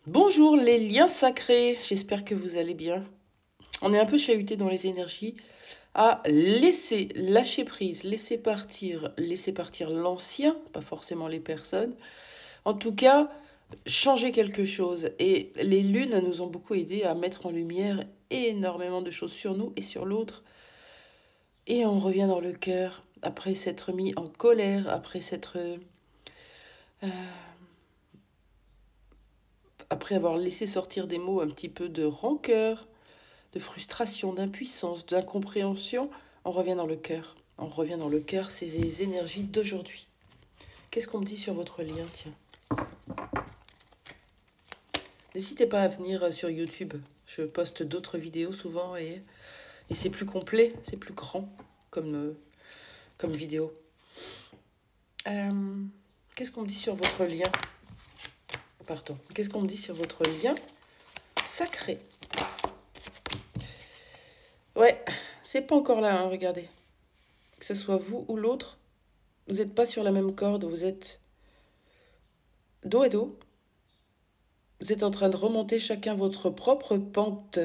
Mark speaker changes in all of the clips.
Speaker 1: Bonjour les liens sacrés, j'espère que vous allez bien. On est un peu chahuté dans les énergies à laisser, lâcher prise, laisser partir l'ancien, pas forcément les personnes. En tout cas, changer quelque chose. Et les lunes nous ont beaucoup aidé à mettre en lumière énormément de choses sur nous et sur l'autre. Et on revient dans le cœur, après s'être mis en colère, après avoir laissé sortir des mots un petit peu de rancœur, de frustration, d'impuissance, d'incompréhension, on revient dans le cœur. On revient dans le cœur, c'est les énergies d'aujourd'hui. Qu'est-ce qu'on me dit sur votre lien, tiens? N'hésitez pas à venir sur YouTube. Je poste d'autres vidéos souvent et c'est plus complet, c'est plus grand comme vidéo. Qu'est-ce qu'on me dit sur votre lien? Pardon. Qu'est-ce qu'on me dit sur votre lien sacré? Ouais, c'est pas encore là, hein, regardez. Que ce soit vous ou l'autre, vous n'êtes pas sur la même corde, vous êtes dos à dos. Vous êtes en train de remonter chacun votre propre pente.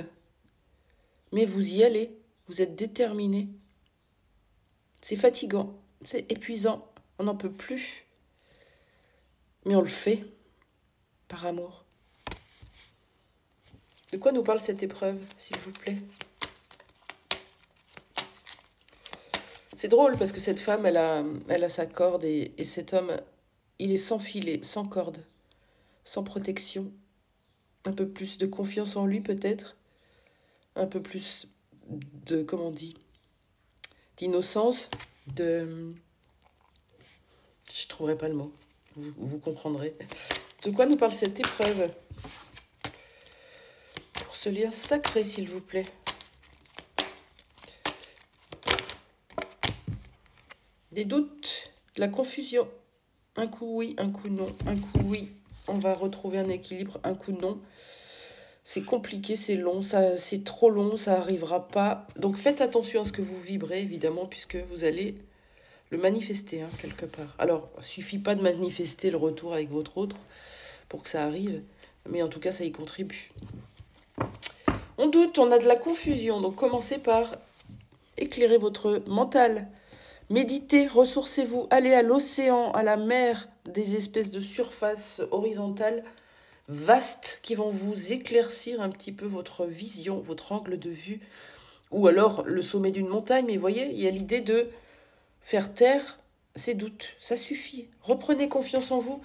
Speaker 1: Mais vous y allez, vous êtes déterminés. C'est fatigant, c'est épuisant, on n'en peut plus. Mais on le fait, par amour. De quoi nous parle cette épreuve, s'il vous plaît? C'est drôle parce que cette femme, elle a sa corde et cet homme, il est sans filet, sans corde, sans protection. Un peu plus de confiance en lui peut-être, un peu plus de, comment on dit, d'innocence, de... Je ne trouverai pas le mot, vous comprendrez. De quoi nous parle cette épreuve? Pour ce lien sacré, s'il vous plaît. Des doutes, de la confusion. Un coup oui, un coup non, un coup oui. On va retrouver un équilibre, un coup non. C'est compliqué, c'est long, c'est trop long, ça n'arrivera pas. Donc faites attention à ce que vous vibrez, évidemment, puisque vous allez le manifester, hein, quelque part. Alors, il ne suffit pas de manifester le retour avec votre autre pour que ça arrive, mais en tout cas, ça y contribue. On doute, on a de la confusion, donc commencez par éclairer votre mental. Méditez, ressourcez-vous, allez à l'océan, à la mer, des espèces de surfaces horizontales vastes qui vont vous éclaircir un petit peu votre vision, votre angle de vue, ou alors le sommet d'une montagne. Mais vous voyez, il y a l'idée de faire taire ces doutes, ça suffit. Reprenez confiance en vous,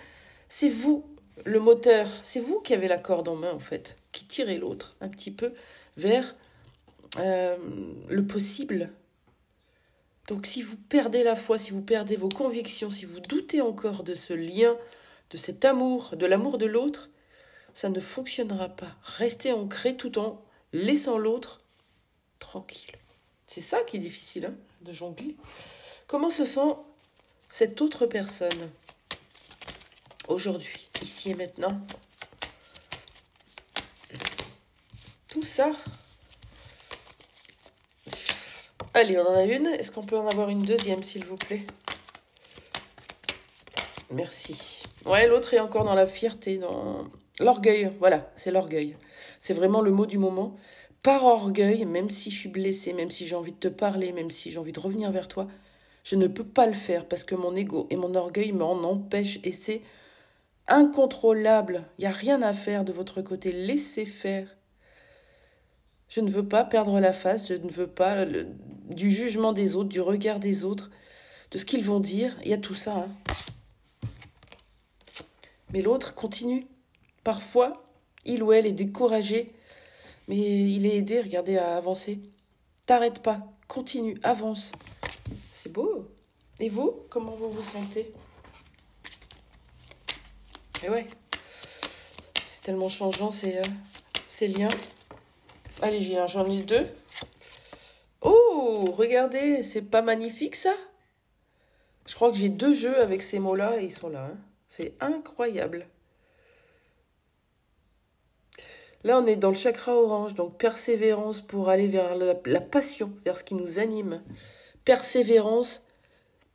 Speaker 1: c'est vous le moteur, c'est vous qui avez la corde en main en fait, qui tirez l'autre un petit peu vers le possible. Donc si vous perdez la foi, si vous perdez vos convictions, si vous doutez encore de ce lien, de cet amour, de l'amour de l'autre, ça ne fonctionnera pas. Restez ancré tout en laissant l'autre tranquille. C'est ça qui est difficile, hein, de jongler. Comment se sent cette autre personne aujourd'hui, ici et maintenant? Tout ça. Allez, on en a une. Est-ce qu'on peut en avoir une deuxième, s'il vous plaît? Merci. Ouais, l'autre est encore dans la fierté, dans l'orgueil. Voilà, c'est l'orgueil. C'est vraiment le mot du moment. Par orgueil, même si je suis blessée, même si j'ai envie de te parler, même si j'ai envie de revenir vers toi, je ne peux pas le faire parce que mon ego et mon orgueil m'en empêchent et c'est incontrôlable. Il n'y a rien à faire de votre côté. Laissez faire. Je ne veux pas perdre la face, je ne veux pas du jugement des autres, du regard des autres, de ce qu'ils vont dire. Il y a tout ça, hein. Mais l'autre continue. Parfois, il ou elle est découragé, mais il est aidé, regardez, à avancer. T'arrêtes pas, continue, avance. C'est beau. Et vous, comment vous vous sentez? Et ouais, c'est tellement changeant ces liens. Allez, j'en ai deux. Oh, regardez, c'est pas magnifique ça? Je crois que j'ai deux jeux avec ces mots-là et ils sont là, hein. C'est incroyable. Là, on est dans le chakra orange, donc persévérance pour aller vers la passion, vers ce qui nous anime. Persévérance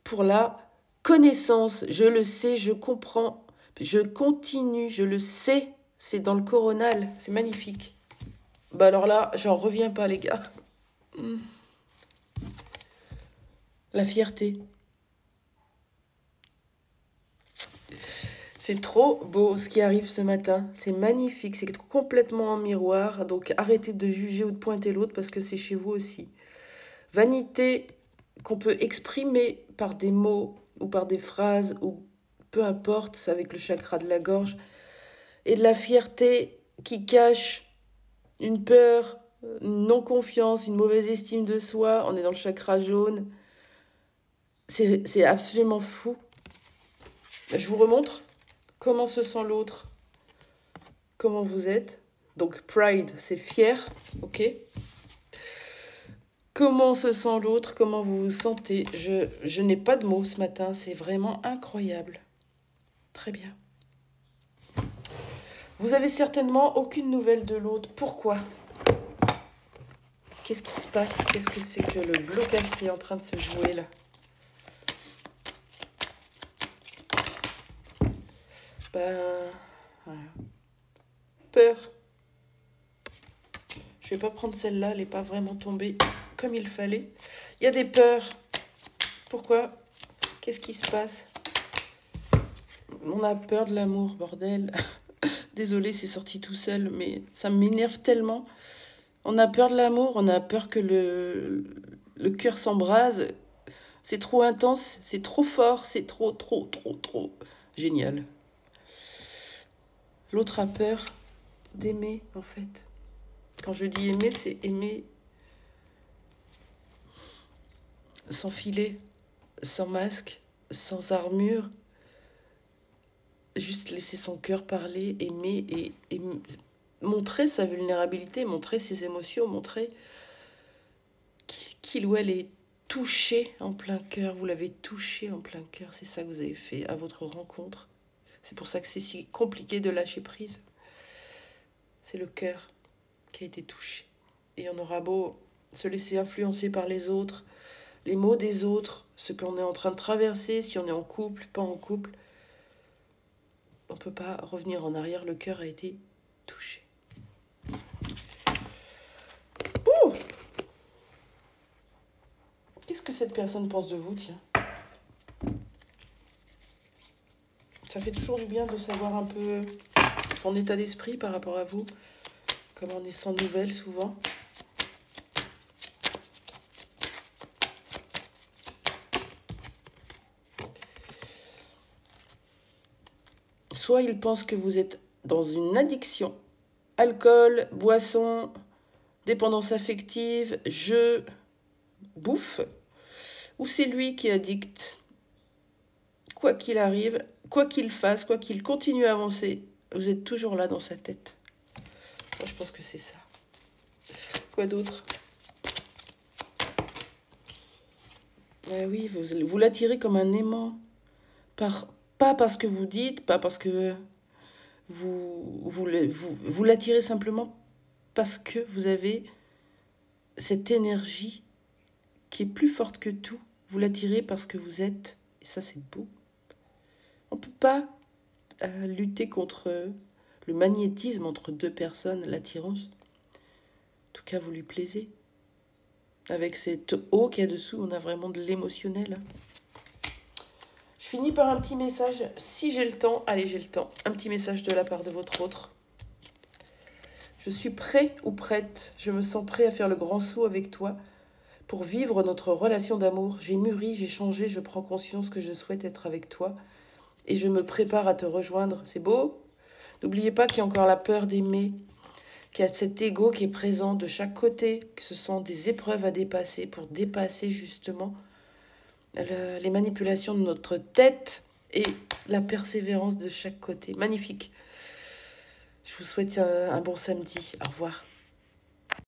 Speaker 1: pour la connaissance. Je le sais, je comprends, je continue, je le sais. C'est dans le coronal. C'est magnifique. Bah alors là, j'en reviens pas, les gars. La fierté. C'est trop beau ce qui arrive ce matin. C'est magnifique. C'est complètement en miroir. Donc arrêtez de juger ou de pointer l'autre parce que c'est chez vous aussi. Vanité qu'on peut exprimer par des mots ou par des phrases ou peu importe, c'est avec le chakra de la gorge. Et de la fierté qui cache une peur, une non-confiance, une mauvaise estime de soi. On est dans le chakra jaune. C'est absolument fou. Je vous remontre comment se sent l'autre, comment vous êtes. Donc pride, c'est fier, ok. Comment se sent l'autre, comment vous vous sentez. Je n'ai pas de mots ce matin, c'est vraiment incroyable. Très bien. Vous avez certainement aucune nouvelle de l'autre. Pourquoi? Qu'est-ce qui se passe? Qu'est-ce que c'est que le blocage qui est en train de se jouer là? Ben, voilà. Peur. Je vais pas prendre celle-là, elle n'est pas vraiment tombée comme il fallait. Il y a des peurs. Pourquoi? Qu'est-ce qui se passe? On a peur de l'amour, bordel. Désolée, c'est sorti tout seul, mais ça m'énerve tellement. On a peur de l'amour, on a peur que le cœur s'embrase. C'est trop intense, c'est trop fort, c'est trop génial. L'autre a peur d'aimer, en fait. Quand je dis aimer, c'est aimer sans filet, sans masque, sans armure. Juste laisser son cœur parler, aimer et montrer sa vulnérabilité, montrer ses émotions, montrer qu'il ou elle est touché en plein cœur. Vous l'avez touché en plein cœur. C'est ça que vous avez fait à votre rencontre. C'est pour ça que c'est si compliqué de lâcher prise. C'est le cœur qui a été touché. Et on aura beau se laisser influencer par les autres, les mots des autres, ce qu'on est en train de traverser, si on est en couple, pas en couple, on ne peut pas revenir en arrière, le cœur a été touché. Ouh! Qu'est-ce que cette personne pense de vous, tiens? Ça fait toujours du bien de savoir un peu son état d'esprit par rapport à vous, comme on est sans nouvelles souvent. Soit il pense que vous êtes dans une addiction, alcool, boisson, dépendance affective, jeu, bouffe, ou c'est lui qui est addict. Quoi qu'il arrive, quoi qu'il fasse, quoi qu'il continue à avancer, vous êtes toujours là dans sa tête. Moi, je pense que c'est ça. Quoi d'autre? Oui, vous l'attirez comme un aimant. Pas parce que vous dites, pas parce que vous l'attirez simplement parce que vous avez cette énergie qui est plus forte que tout. Vous l'attirez parce que vous êtes, et ça c'est beau. On ne peut pas lutter contre le magnétisme entre deux personnes, l'attirance. En tout cas, vous lui plaisez. Avec cette eau qu'il y a dessous, on a vraiment de l'émotionnel. Je finis par un petit message, si j'ai le temps. Allez, j'ai le temps. Un petit message de la part de votre autre. Je suis prêt ou prête. Je me sens prêt à faire le grand saut avec toi pour vivre notre relation d'amour. J'ai mûri, j'ai changé, je prends conscience que je souhaite être avec toi et je me prépare à te rejoindre. C'est beau? N'oubliez pas qu'il y a encore la peur d'aimer, qu'il y a cet ego qui est présent de chaque côté, que ce sont des épreuves à dépasser pour dépasser justement les manipulations de notre tête et la persévérance de chaque côté. Magnifique. Je vous souhaite un bon samedi. Au revoir.